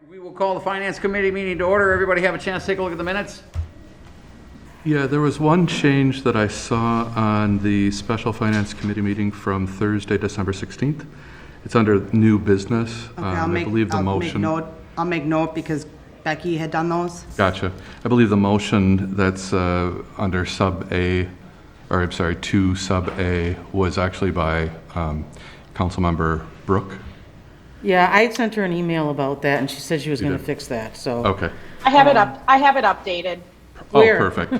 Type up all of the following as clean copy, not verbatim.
we will call the Finance Committee meeting to order. Everybody have a chance to take a look at the minutes? Yeah, there was one change that I saw on the Special Finance Committee meeting from Thursday, December 16th. It's under new business. Okay, I believe the motion. I'll make note because Becky had done those. Gotcha. I believe the motion that's under sub A, or I'm sorry, 2 sub A, was actually by Councilmember Brooke. Yeah, I sent her an email about that, and she said she was going to fix that, so. Okay. I have it updated. Where? Oh, perfect.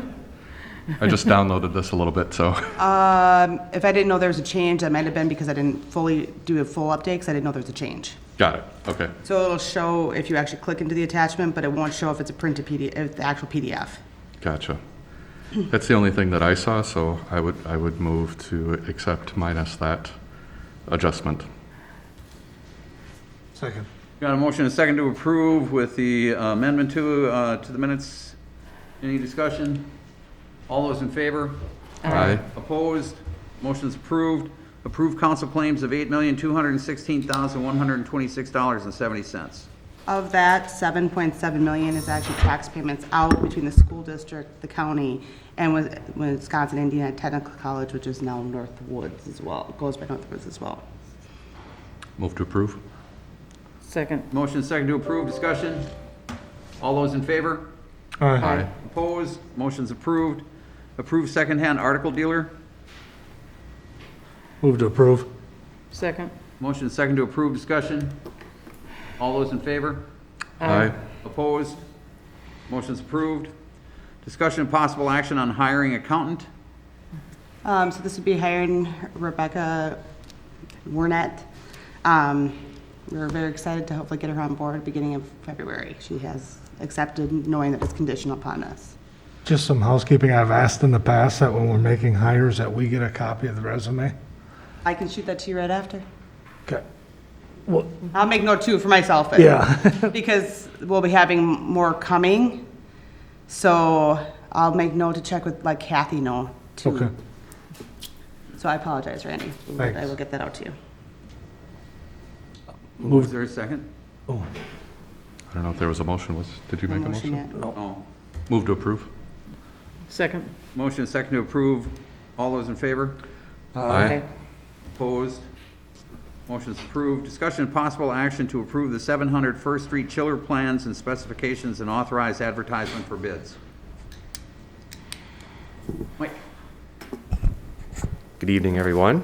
I just downloaded this a little bit, so. If I didn't know there was a change, that might have been because I didn't fully do a full update because I didn't know there was a change. Got it. Okay. So it'll show if you actually click into the attachment, but it won't show if it's a printed PDF, if the actual PDF. Gotcha. That's the only thing that I saw, so I would move to accept minus that adjustment. Second. Got a motion and a second to approve with the amendment to the minutes. Any discussion? All those in favor? Aye. Opposed? Motion's approved. Approved council claims of $8,216,126.70. Of that, 7.7 million is actually tax payments out between the school district, the county, and with Wisconsin Indiana Technical College, which is now Northwoods as well. It goes by Northwoods as well. Move to approve. Second. Motion and second to approve. Discussion? All those in favor? Aye. Opposed? Motion's approved. Approved secondhand article dealer. Move to approve. Second. Motion and second to approve. Discussion? All those in favor? Aye. Opposed? Motion's approved. Discussion and possible action on hiring accountant. So this would be hiring Rebecca Wernet. We're very excited to hopefully get her on board at the beginning of February. She has accepted, knowing that it's conditional upon us. Just some housekeeping. I've asked in the past that when we're making hires that we get a copy of the resume. I can shoot that to you right after. Okay. Well, I'll make note too for myself. yeah. Because we'll be having more coming. So I'll make note to check with, like, Kathy know too. Okay. So I apologize, Randy. Thanks. I will get that out to you. Is there a second? Oh, I don't know if there was a motion. Did you make a motion? yet. Oh. Move to approve. Second. Motion and second to approve. All those in favor? Okay. Opposed? Motion's approved. Discussion and possible action to approve the 700 First Street chiller plans and specifications and authorize advertisement for bids. Mike? Good evening, everyone.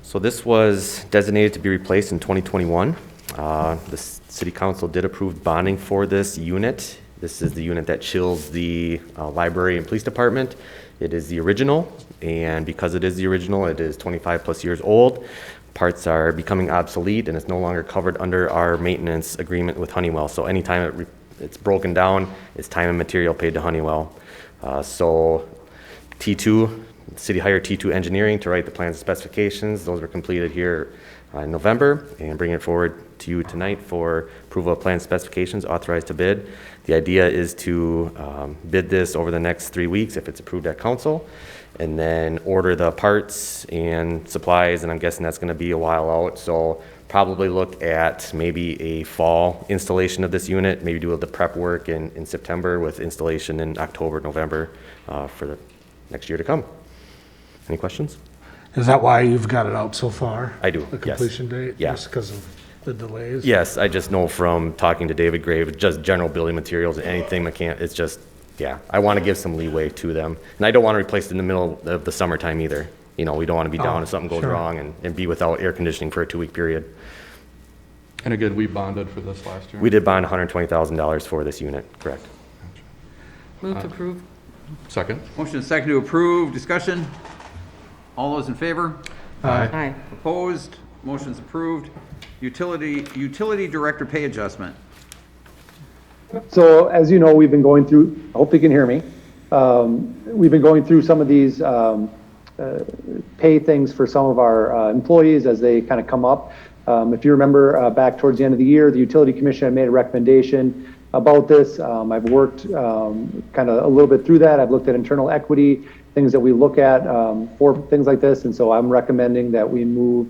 So this was designated to be replaced in 2021. The City Council did approve bonding for this unit. This is the unit that chills the library and police department. It is the original, and because it is the original, it is 25 plus years old. Parts are becoming obsolete, and it's no longer covered under our maintenance agreement with Honeywell. So anytime it's broken down, it's time and material paid to Honeywell. So T2, City hired T2 Engineering to write the plans and specifications. Those were completed here in November, and bringing it forward to you tonight for approval of plan specifications authorized to bid. The idea is to bid this over the next 3 weeks if it's approved at council, and then order the parts and supplies, and I'm guessing that's going to be a while out. So probably look at maybe a fall installation of this unit, maybe do the prep work in September with installation in October, November for the next year to come. Any questions? is that why you've got it out so far? I do, The yes. completion date? Yeah. Just because of the delays? Yes, I just know from talking to David Grave, just general building materials, anything it's just, yeah, I want to give some leeway to them. And I don't want to replace it in the middle of the summertime either. You know, we don't want to be down if something goes sure. wrong and be without air conditioning for a 2-week period. And again, we bonded for this last year. We did bond $120,000 for this unit, correct? Move to approve. Second. Motion and second to approve. Discussion? All those in favor? Aye. Opposed? Motion's approved. Utility director pay adjustment. So as you know, we've been going through, I hope you can hear me. We've been going through some of these pay things for some of our employees as they kind of come up. If you remember back towards the end of the year, the Utility Commission had made a recommendation about this. I've worked kind of a little bit through that. I've looked at internal equity, things that we look at for things like this. And so I'm recommending that we move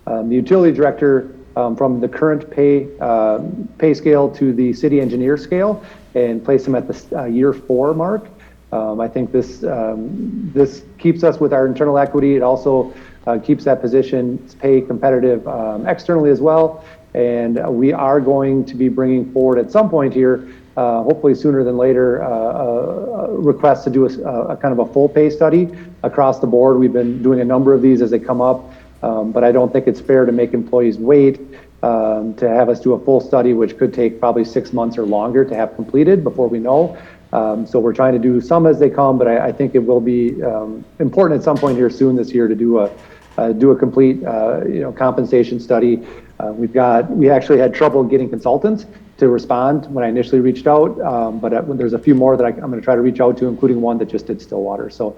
the utility director from the current pay scale to the city engineer scale and place them at the year 4 mark. I think this keeps us with our internal equity. It also keeps that position pay competitive externally as well. And we are going to be bringing forward at some point here, hopefully sooner than later, a request to do a kind of a full pay study across the board. We've been doing a number of these as they come up, but I don't think it's fair to make employees wait to have us do a full study, which could take probably 6 months or longer to have completed before we know. So we're trying to do some as they come, but I think it will be important at some point here soon this year to do a complete compensation study. We actually had trouble getting consultants to respond when I initially reached out, but there's a few more that I'm going to try to reach out to, including one that just did Stillwater. So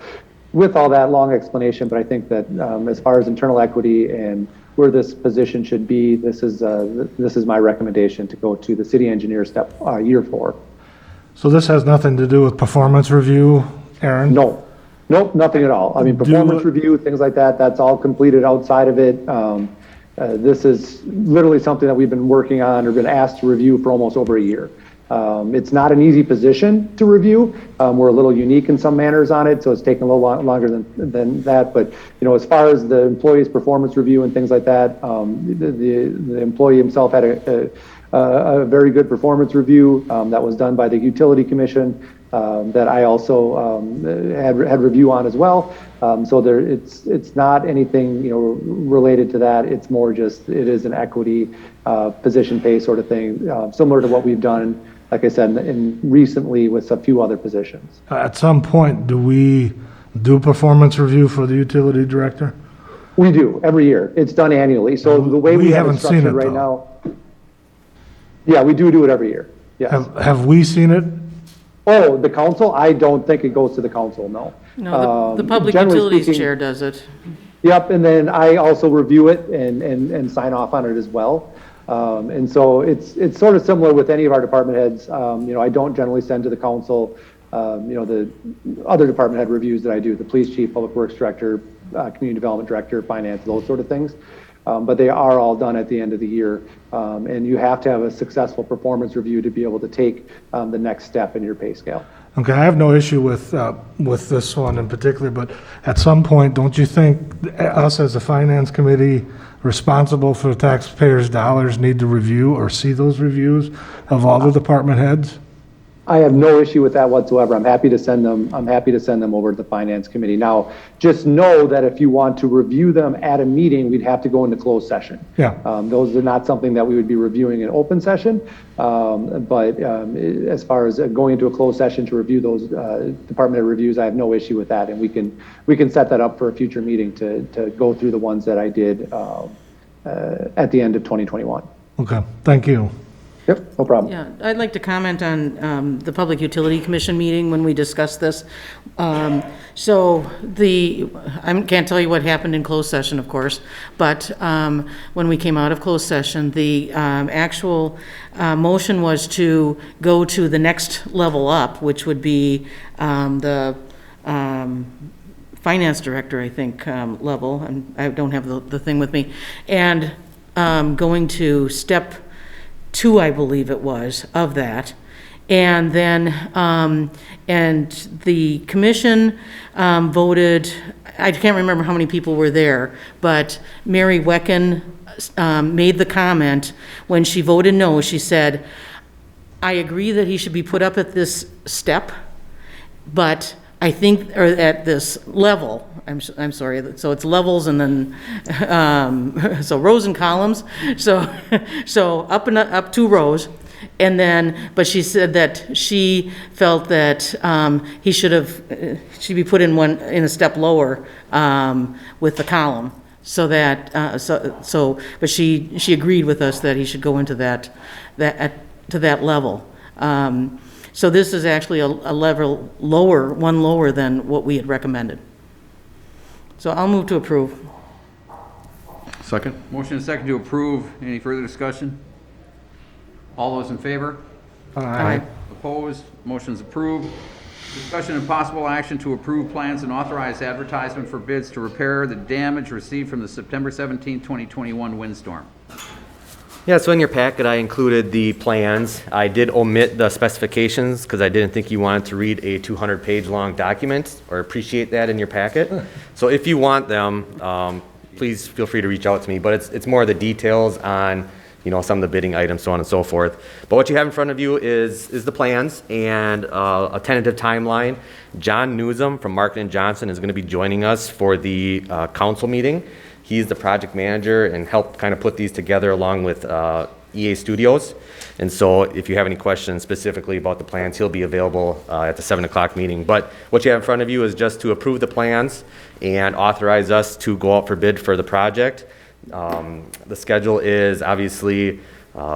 with all that long explanation, but I think that as far as internal equity and where this position should be, this is my recommendation to go to the city engineer step year 4. So this has nothing to do with performance review, Aaron? No, nope, nothing at all. I mean, performance review, things like that, that's all completed outside of it. This is literally something that we've been working on or been asked to review for almost over a year. It's not an easy position to review. We're a little unique in some manners on it, so it's taken a little longer than that. But as far as the employee's performance review and things like that, the employee himself had a very good performance review that was done by the Utility Commission that I also had review on as well. So it's not anything related to that. It's more just it is an equity position pay sort of thing, similar to what we've done, like I said, in recently with a few other positions. At some point, do we do performance review for the utility director? We do every year. It's done annually. So the way we have it haven't seen structured it, right though. now. Yeah, we do it every year. Yes. Have we seen it? Oh, the council? I don't think it goes to the council, no. No, the Public Generally Utilities speaking- Chair does it. Yep, and then I also review it and sign off on it as well. And so it's sort of similar with any of our department heads. I don't generally send to the council, the other department head reviews that I do, the police chief, public works director, community development director, finance, those sort of things. But they are all done at the end of the year. And you have to have a successful performance review to be able to take the next step in your pay scale. Okay, I have no issue with this one in particular, but at some point, don't you think us as a finance committee responsible for the taxpayers' dollars need to review or see those reviews of all the department heads? I have no issue with that whatsoever. I'm happy to send them over to the finance committee. Now, just know that if you want to review them at a meeting, we'd have to go into closed session. Yeah. Those are not something that we would be reviewing in open session. But as far as going into a closed session to review those department head reviews, I have no issue with that. And we can set that up for a future meeting to go through the ones that I did at the end of 2021. Okay, thank you. Yep, no problem. Yeah, I'd like to comment on the Public Utility Commission meeting when we discussed this. I can't tell you what happened in closed session, of course, but when we came out of closed session, the actual motion was to go to the next level up, which would be the finance director, I think, level, and I don't have the thing with me, and going to step 2, I believe it was, of that. And then, and the commission voted, I can't remember how many people were there, but Mary Wecken made the comment, when she voted no, she said, I agree that he should be put up at this step, but I think, or at this level, I'm sorry, so it's levels and then, so rows and columns, so up 2 rows, and then, but she said that she felt that he should be put in a step lower with the column, so that, but she agreed with us that he should go into to that level. So this is actually a level lower, one lower than what we had recommended. So I'll move to approve. Second? Motion and second to approve. Any further discussion? All those in favor? Aye. Opposed? Motion's approved. Discussion and possible action to approve plans and authorize advertisement for bids to repair the damage received from the September 17, 2021 windstorm. Yeah, so in your packet, I included the plans. I did omit the specifications because I didn't think you wanted to read a 200-page long document or appreciate that in your packet. So if you want them, please feel free to reach out to me, but it's more the details on, you know, some of the bidding items, so on and so forth. But what you have in front of you is the plans and a tentative timeline. John Newsom from Market & Johnson is going to be joining us for the council meeting. He's the project manager and helped kind of put these together along with EA Studios. And so if you have any questions specifically about the plans, he'll be available at the 7 o'clock meeting. But what you have in front of you is just to approve the plans and authorize us to go out for bid for the project. The schedule is obviously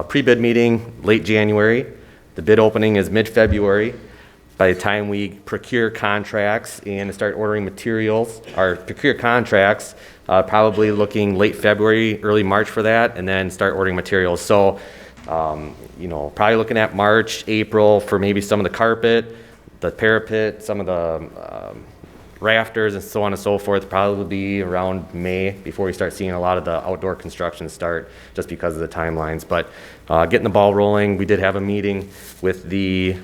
pre-bid meeting late January. The bid opening is mid-February. By the time we procure contracts and start ordering materials, or procure contracts, probably looking late February, early March for that, and then start ordering materials. So, you know, probably looking at March, April for maybe some of the carpet, the parapet, some of the rafters, and so on and so forth. Probably be around May before we start seeing a lot of the outdoor construction start, just because of the timelines. But getting the ball rolling, we did have a meeting with the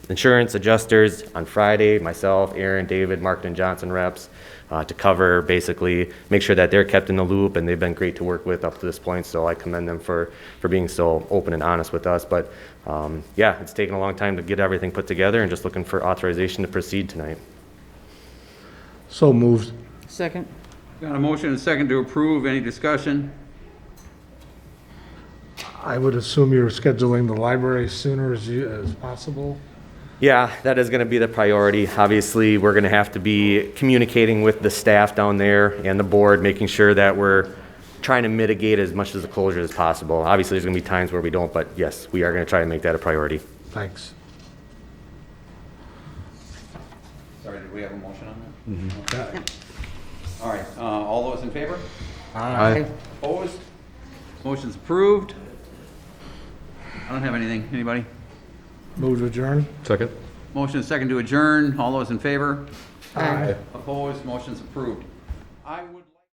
insurance adjusters on Friday, myself, Aaron, David, Market & Johnson reps, to cover, basically, make sure that they're kept in the loop, and they've been great to work with up to this point, so I commend them for being so open and honest with us. But yeah, it's taken a long time to get everything put together, and just looking for authorization to proceed tonight. So moved. Second? Got a motion and a second to approve. Any discussion? I would assume you're scheduling the library sooner as possible? Yeah, that is going to be the priority. Obviously, we're going to have to be communicating with the staff down there and the board, making sure that we're trying to mitigate as much of the closure as possible. Obviously, there's going to be times where we don't, but yes, we are going to try to make that a priority. Thanks. Sorry, did we have a motion on that? Okay. All right, all those in favor? Aye. Opposed? Motion's approved. I don't have anything. Anybody? Move to adjourn? Second? Motion and second to adjourn. All those in favor? Aye. Opposed? Motion's approved. I would